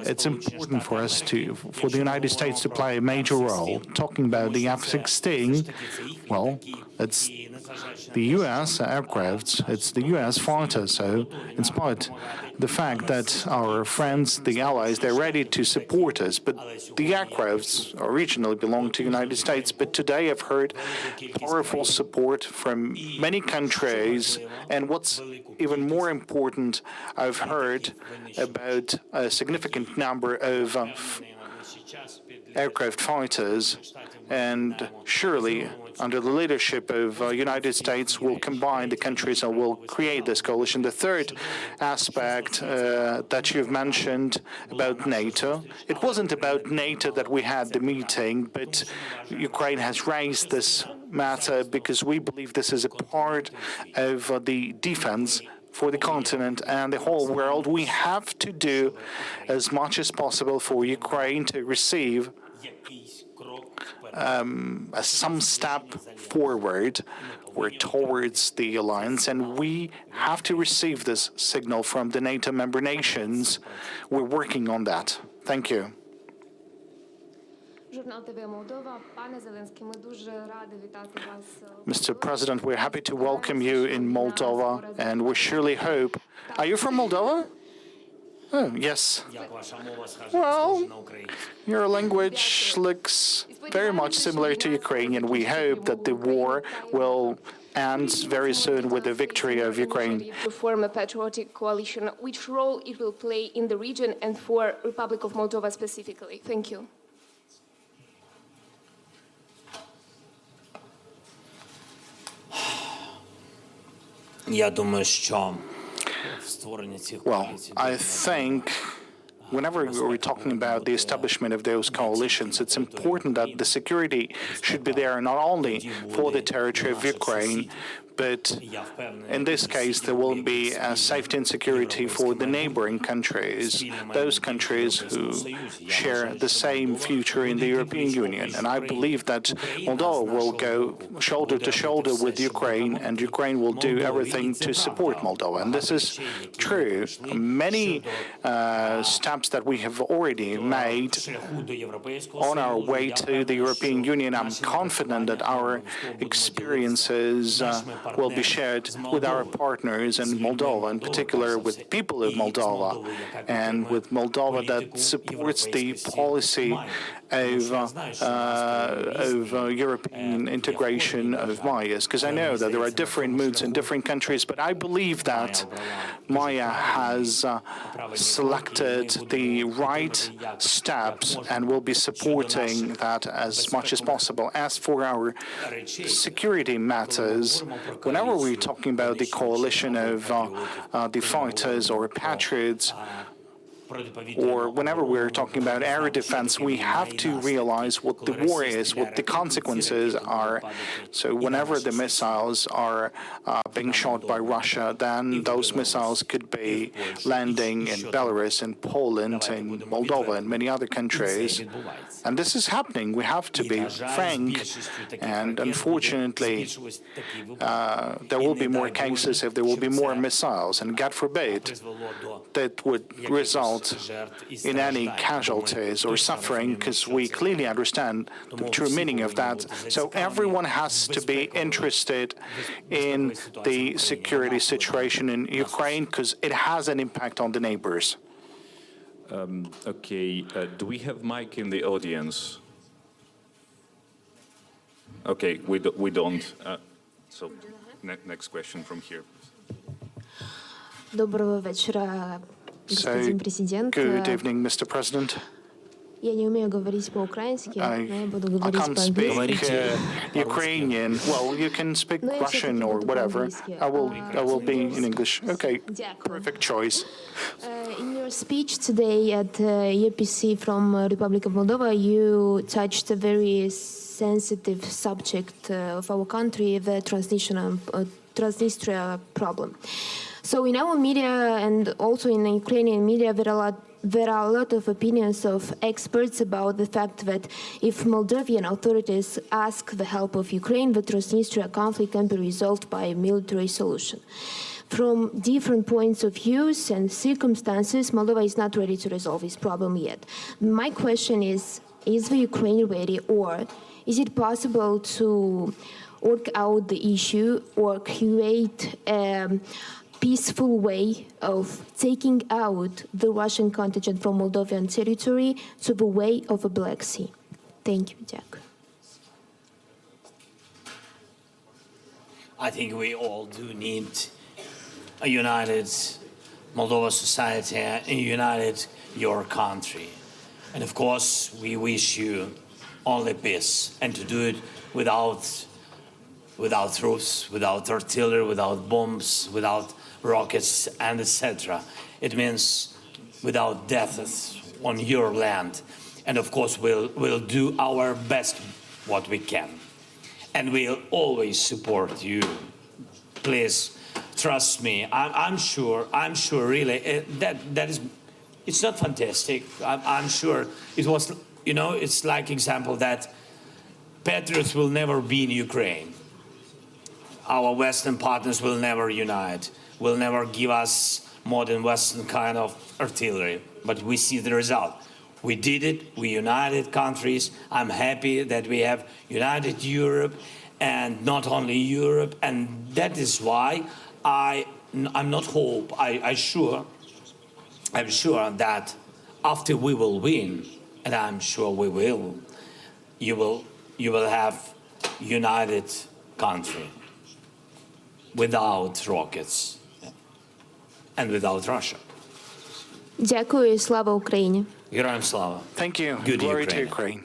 it's important for us for the United States to play a major role. Talking about the F-16, well, it's the U.S. aircrafts, it's the U.S. fighters. So, in spite the fact that our friends, the allies, they're ready to support us, but the aircrafts originally belonged to the United States. But today I've heard powerful support from many countries, and what's even more important, I've heard about a significant number of aircraft fighters, and surely under the leadership of United States will combine the countries and will create this coalition. The third aspect that you've mentioned about NATO, it wasn't about NATO that we had the meeting, but Ukraine has raised this matter because we believe this is a part of the defense for the continent and the whole world. We have to do as much as possible for Ukraine to receive some step forward or towards the alliance, and we have to receive this signal from the NATO member nations. We're working on that. Thank you. Mr. President, we're happy to welcome you in Moldova, and we surely hope... Are you from Moldova? Oh, yes. Well, your language looks very much similar to Ukrainian. We hope that the war will end very soon with the victory of Ukraine. To form a patriotic coalition, which role it will play in the region and for Republic of Moldova specifically? Thank you. Well, I think whenever we're talking about the establishment of those coalitions, it's important that the security should be there not only for the territory of Ukraine, but in this case, there will be safety and security for the neighboring countries, those countries who share the same future in the European Union. And I believe that Moldova will go shoulder to shoulder with Ukraine, and Ukraine will do everything to support Moldova. And this is true. Many steps that we have already made on our way to the European Union, I'm confident that our experiences will be shared with our partners in Moldova, in particular with people of Moldova, and with Moldova that supports the policy of European integration of Maya. Because I know that there are different moods in different countries, but I believe that Maya has selected the right steps and will be supporting that as much as possible. As for our security matters, whenever we're talking about the coalition of the fighters or patriots, or whenever we're talking about air defense, we have to realize what the war is, what the consequences are. So whenever the missiles are being shot by Russia, then those missiles could be landing in Belarus, in Poland, in Moldova, and many other countries. And this is happening. We have to be frank. And unfortunately, there will be more cases if there will be more missiles. And God forbid that would result in any casualties or suffering, because we clearly understand the true meaning of that. So everyone has to be interested in the security situation in Ukraine, because it has an impact on the neighbors. Do we have mic in the audience? Okay, we don't. So next question from here. Доброго вечера. So, good evening, Mr. President. Я не умею говорить по-украински, но я буду I говорить can't по-английски. speak Ukrainian. Well, you can speak Russian or whatever. I will be in English. Okay, perfect choice. In your speech today at EPC from Republic of Moldova, you touched a very sensitive subject of our country, the Transnistria problem. So in our media and also in the Ukrainian media, there are a lot of opinions of experts about the fact that if Moldovan authorities ask the help of Ukraine, the Transnistria conflict can be resolved by a military solution. from different points of views and circumstances, Moldova is not ready to resolve this problem yet. My question is the Ukraine ready, or is it possible to work out the issue or create a peaceful way of taking out the Russian contingent from Moldovan territory to the way of the Black Sea? Thank you, Jack. I think we all do need a united Moldova society, a united your country. And of course, we wish you only peace, and to do it without troops, without artillery, without bombs, without rockets, and etc. It means without deaths on your land. And of course, we'll do our best what we can. And we'll always support you. Please trust me. I'm sure really that is, it's not fantastic. I'm sure it was, it's like example that patriots will never be in Ukraine. Our Western partners will never unite, will never give us modern Western kind of artillery. But we see the result. We did it, we united countries. I'm happy that we have united Europe, and not only Europe, and that is why I'm not hope, I'm sure that after we will win, and I'm sure we will, you will have united country without rockets and without Russia. Дякую, слава Україні. Героям слава. Thank you. Good Glory to Ukraine. Ukraine.